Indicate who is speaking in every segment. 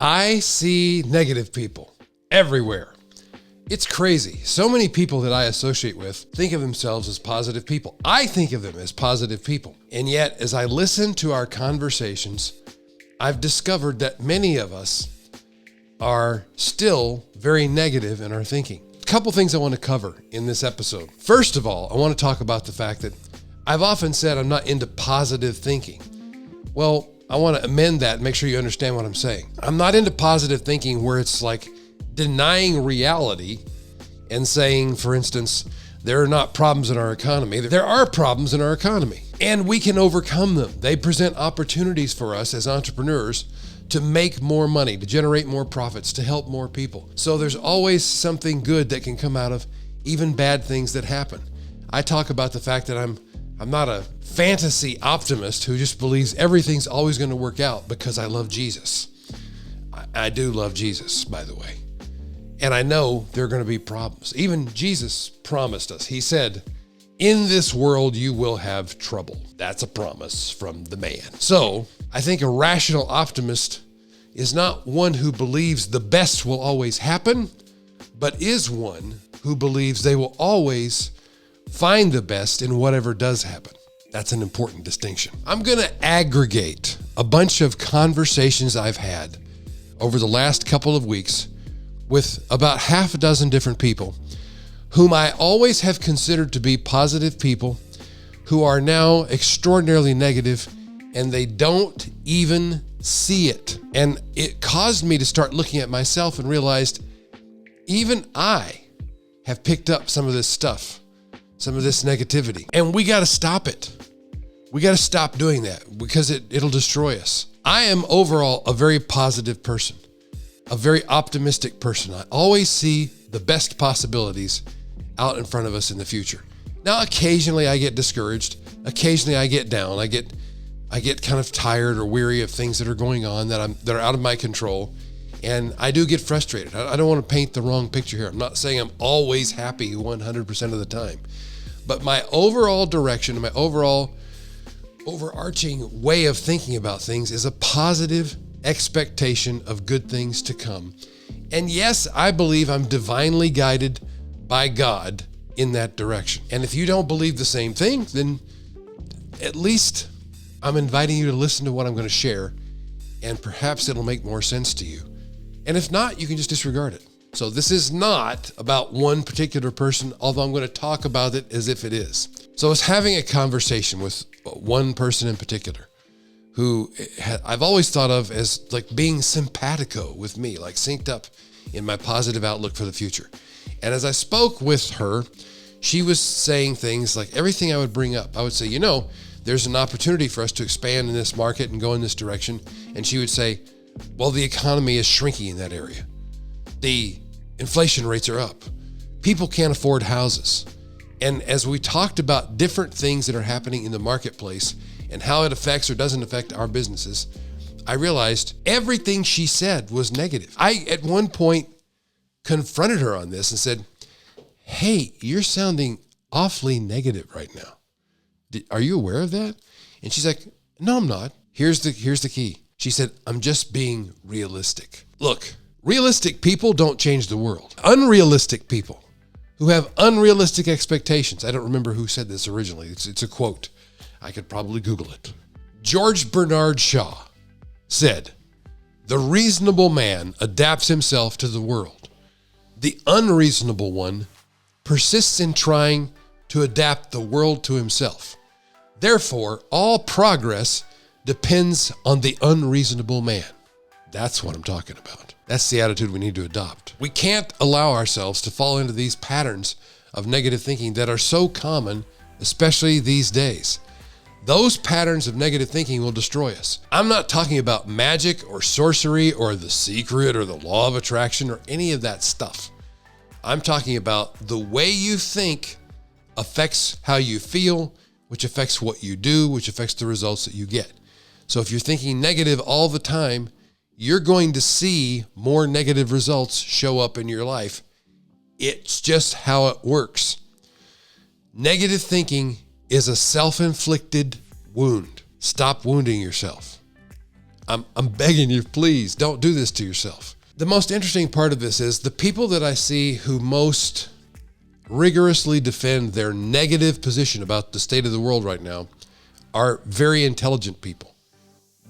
Speaker 1: I see negative people everywhere. It's crazy. So many people that I associate with think of themselves as positive people. I think of them as positive people. And yet, as I listen to our conversations, I've discovered that many of us are still very negative in our thinking. A couple things I want to cover in this episode. First of all, I want to talk about the fact that I've often said I'm not into positive thinking. Well, I want to amend that and make sure you understand what I'm saying. I'm not into positive thinking where it's like denying reality and saying, for instance, there are not problems in our economy. There are problems in our economy, and we can overcome them. They present opportunities for us as entrepreneurs to make more money, to generate more profits, to help more people. So there's always something good that can come out of even bad things that happen. I talk about the fact that I'm not a fantasy optimist who just believes everything's always going to work out because I love Jesus. I do love Jesus, by the way. And I know there are going to be problems. Even Jesus promised us. He said, in this world, you will have trouble. That's a promise from the man. So I think a rational optimist is not one who believes the best will always happen, but is one who believes they will always find the best in whatever does happen. That's an important distinction. I'm going to aggregate a bunch of conversations I've had over the last couple of weeks with about half a dozen different people whom I always have considered to be positive people who are now extraordinarily negative, and they don't even see it. And it caused me to start looking at myself and realized even I have picked up some of this stuff, some of this negativity, and we got to stop it. We got to stop doing that because it'll destroy us. I am overall a very positive person, a very optimistic person. I always see the best possibilities out in front of us in the future. Now, occasionally I get discouraged. Occasionally I get down. I get kind of tired or weary of things that are going on that are out of my control. And I do get frustrated. I don't want to paint the wrong picture here. I'm not saying I'm always happy 100% of the time. But my overall direction, my overall overarching way of thinking about things is a positive expectation of good things to come. And yes, I believe I'm divinely guided by God in that direction. And if you don't believe the same thing, then at least I'm inviting you to listen to what I'm going to share, and perhaps it'll make more sense to you. And if not, you can just disregard it. So this is not about one particular person, although I'm going to talk about it as if it is. So I was having a conversation with one person in particular who I've always thought of as like being simpatico with me, like synced up in my positive outlook for the future. And as I spoke with her, she was saying things like everything I would bring up. I would say, there's an opportunity for us to expand in this market and go in this direction. And she would say, well, the economy is shrinking in that area. The inflation rates are up. People can't afford houses. And as we talked about different things that are happening in the marketplace and how it affects or doesn't affect our businesses, I realized everything she said was negative. I, at one point, confronted her on this and said, hey, you're sounding awfully negative right now. Are you aware of that? And she's like, no, I'm not. Here's the key. She said, I'm just being realistic. Look, realistic people don't change the world. Unrealistic people who have unrealistic expectations. I don't remember who said this originally. It's a quote. I could probably Google it. George Bernard Shaw said, the reasonable man adapts himself to the world. The unreasonable one persists in trying to adapt the world to himself. Therefore, all progress depends on the unreasonable man. That's what I'm talking about. That's the attitude we need to adopt. We can't allow ourselves to fall into these patterns of negative thinking that are so common, especially these days. Those patterns of negative thinking will destroy us. I'm not talking about magic or sorcery or the secret or the law of attraction or any of that stuff. I'm talking about the way you think affects how you feel, which affects what you do, which affects the results that you get. So if you're thinking negative all the time, you're going to see more negative results show up in your life. It's just how it works. Negative thinking is a self-inflicted wound. Stop wounding yourself. I'm begging you, please don't do this to yourself. The most interesting part of this is the people that I see who most rigorously defend their negative position about the state of the world right now are very intelligent people.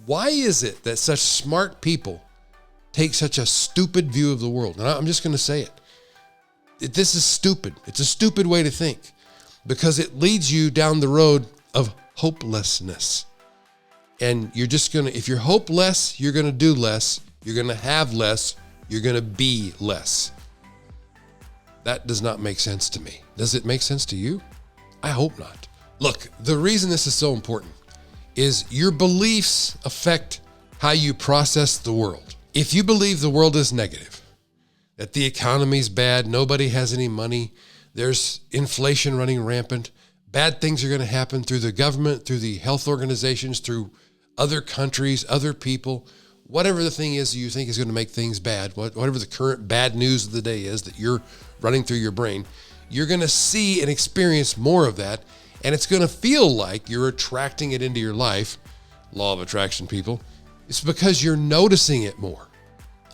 Speaker 1: Why is it that such smart people take such a stupid view of the world? And I'm just going to say it. This is stupid. It's a stupid way to think because it leads you down the road of hopelessness. And you're just going to, if you're hopeless, you're going to do less. You're going to have less. You're going to be less. That does not make sense to me. Does it make sense to you? I hope not. Look, the reason this is so important is your beliefs affect how you process the world. If you believe the world is negative, that the economy's bad, nobody has any money, there's inflation running rampant, bad things are going to happen through the government, through the health organizations, through other countries, other people, whatever the thing is you think is going to make things bad, whatever the current bad news of the day is that you're running through your brain, you're going to see and experience more of that, and it's going to feel like you're attracting it into your life. Law of attraction, people. It's because you're noticing it more.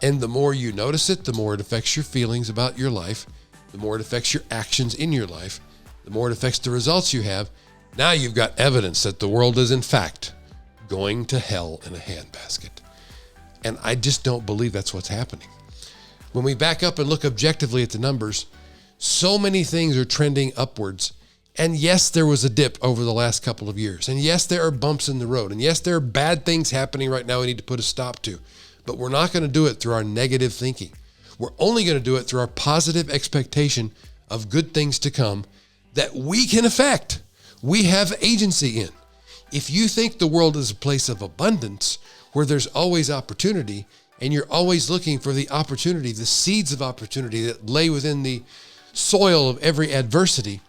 Speaker 1: And the more you notice it, the more it affects your feelings about your life, the more it affects your actions in your life, the more it affects the results you have. Now you've got evidence that the world is in fact going to hell in a handbasket. And I just don't believe that's what's happening. When we back up and look objectively at the numbers, so many things are trending upwards. And yes, there was a dip over the last couple of years. And yes, there are bumps in the road. And yes, there are bad things happening right now we need to put a stop to. But we're not going to do it through our negative thinking. We're only going to do it through our positive expectation of good things to come that we can affect. We have agency in. If you think the world is a place of abundance where there's always opportunity and you're always looking for the opportunity, the seeds of opportunity that lay within the soil of every adversity,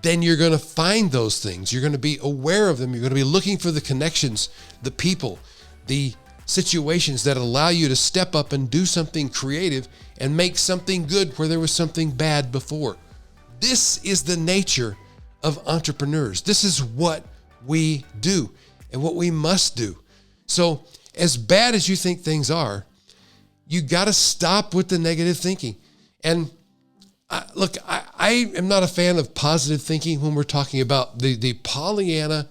Speaker 1: then you're going to find those things. You're going to be aware of them. You're going to be looking for the connections, the people, the situations that allow you to step up and do something creative and make something good where there was something bad before. This is the nature of entrepreneurs. This is what we do and what we must do. So as bad as you think things are, you got to stop with the negative thinking. And I am not a fan of positive thinking when we're talking about the Pollyanna,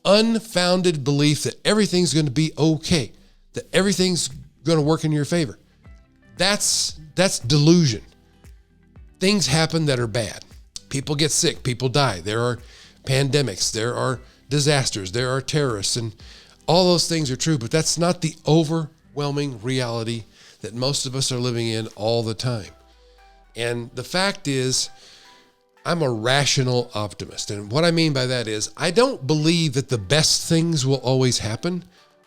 Speaker 1: unfounded belief that everything's going to be okay, that everything's going to work in your favor. That's delusion. Things happen that are bad. People get sick. People die. There are pandemics. There are disasters. There are terrorists. And all those things are true, but that's not the overwhelming reality that most of us are living in all the time. And the fact is, I'm a rational optimist. And what I mean by that is, I don't believe that the best things will always happen,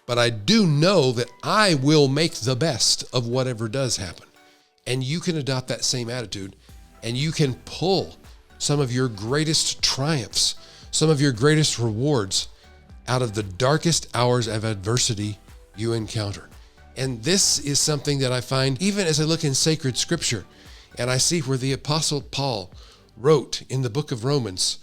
Speaker 1: but I do know that I will make the best of whatever does happen. And you can adopt that same attitude, and you can pull some of your greatest triumphs, some of your greatest rewards out of the darkest hours of adversity you encounter. And this is something that I find even as I look in sacred scripture, and I see where the Apostle Paul wrote in the book of Romans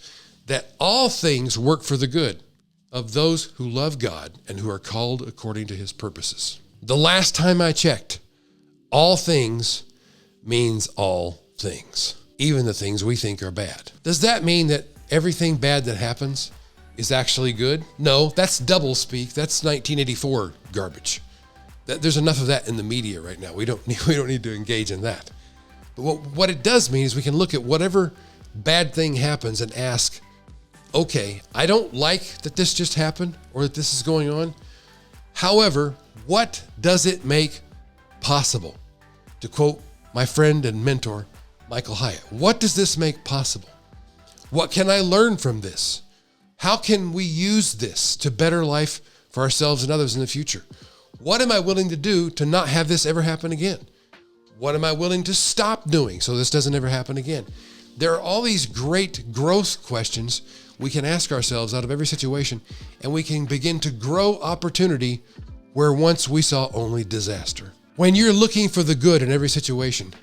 Speaker 1: that all things work for the good of those who love God and who are called according to his purposes. The last time I checked, all things means all things, even the things we think are bad. Does that mean that everything bad that happens is actually good? No, that's double speak. That's 1984 garbage. There's enough of that in the media right now. We don't need to engage in that. But what it does mean is we can look at whatever bad thing happens and ask, okay, I don't like that this just happened or that this is going on. However, what does it make possible? To quote my friend and mentor, Michael Hyatt, what does this make possible? What can I learn from this? How can we use this to better life for ourselves and others in the future? What am I willing to do to not have this ever happen again? What am I willing to stop doing so this doesn't ever happen again? There are all these great growth questions we can ask ourselves out of every situation, and we can begin to grow opportunity where once we saw only disaster. When you're looking for the good in every situation,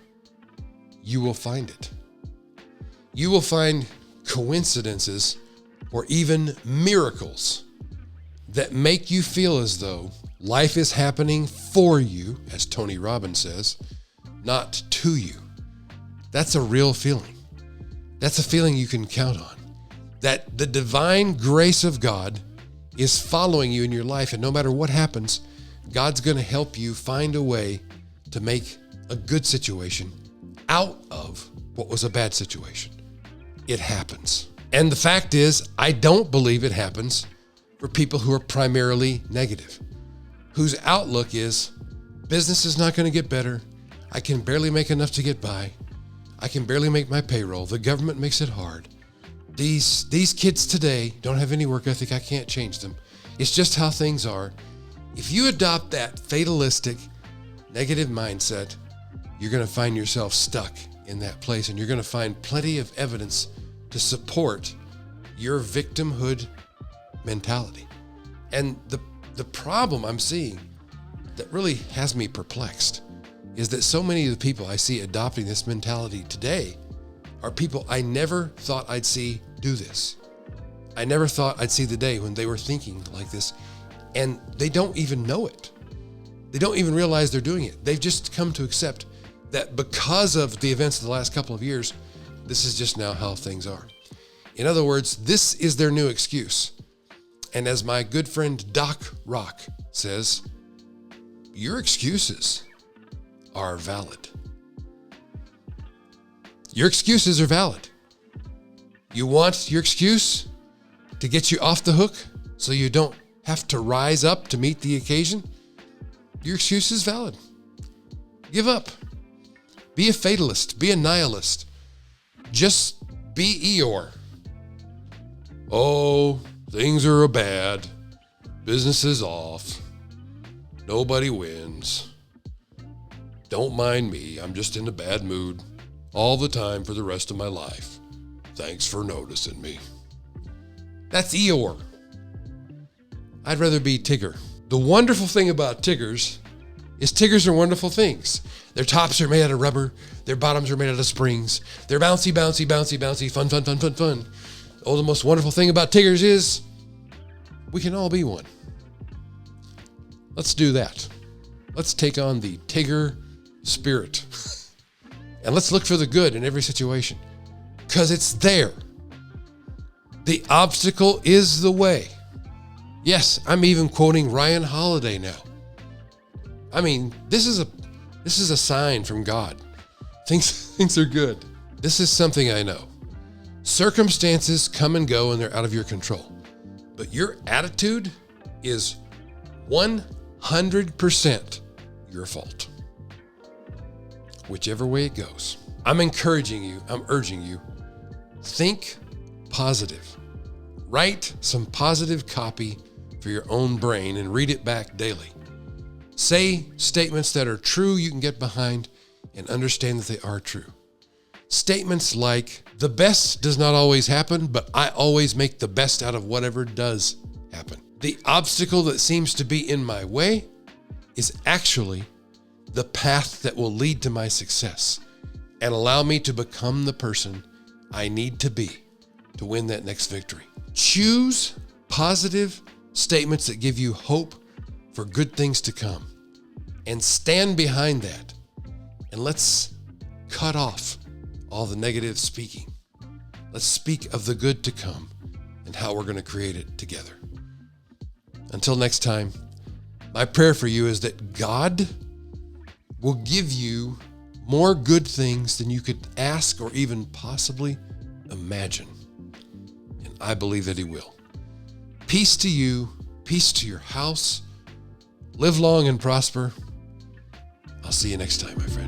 Speaker 1: you will find it. You will find coincidences or even miracles that make you feel as though Life is happening for you, as Tony Robbins says, not to you. That's a real feeling. That's a feeling you can count on. That the divine grace of God is following you in your life, and no matter what happens, God's going to help you find a way to make a good situation out of what was a bad situation. It happens. And the fact is, I don't believe it happens for people who are primarily negative, whose outlook is, business is not going to get better. I can barely make enough to get by. I can barely make my payroll. The government makes it hard. These kids today don't have any work ethic. I can't change them. It's just how things are. If you adopt that fatalistic, negative mindset, you're going to find yourself stuck in that place, and you're going to find plenty of evidence to support your victimhood mentality. And the problem I'm seeing that really has me perplexed is that so many of the people I see adopting this mentality today are people I never thought I'd see do this. I never thought I'd see the day when they were thinking like this, and they don't even know it. They don't even realize they're doing it. They've just come to accept that because of the events of the last couple of years, this is just now how things are. In other words, this is their new excuse. And as my good friend Doc Rock says, your excuses are valid. Your excuses are valid. You want your excuse to get you off the hook so you don't have to rise up to meet the occasion? Your excuse is valid. Give up. Be a fatalist. Be a nihilist. Just be Eeyore. Oh, things are bad. Business is off. Nobody wins. Don't mind me. I'm just in a bad mood all the time for the rest of my life. Thanks for noticing me. That's Eeyore. I'd rather be Tigger. The wonderful thing about Tiggers is Tiggers are wonderful things. Their tops are made out of rubber. Their bottoms are made out of springs. They're bouncy, bouncy, bouncy, bouncy, fun, fun, fun, fun, fun. Oh, the most wonderful thing about Tiggers is we can all be one. Let's do that. Let's take on the Tigger spirit. And let's look for the good in every situation, because it's there. The obstacle is the way. Yes, I'm even quoting Ryan Holiday now. I mean, this is a sign from God. Things are good. This is something I know. Circumstances come and go and they're out of your control. But your attitude is 100% your fault. Whichever way it goes. I'm urging you, think positive. Write some positive copy for your own brain and read it back daily. Say statements that are true you can get behind and understand that they are true. Statements like, the best does not always happen, but I always make the best out of whatever does happen. The obstacle that seems to be in my way is actually the path that will lead to my success and allow me to become the person I need to be to win that next victory. Choose positive statements that give you hope for good things to come, and stand behind that. And let's cut off all the negative speaking. Let's speak of the good to come and how we're going to create it together. Until next time, my prayer for you is that God will give you more good things than you could ask or even possibly imagine. And I believe that He will. Peace to you, peace to your house. Live long and prosper. I'll see you next time, my friend.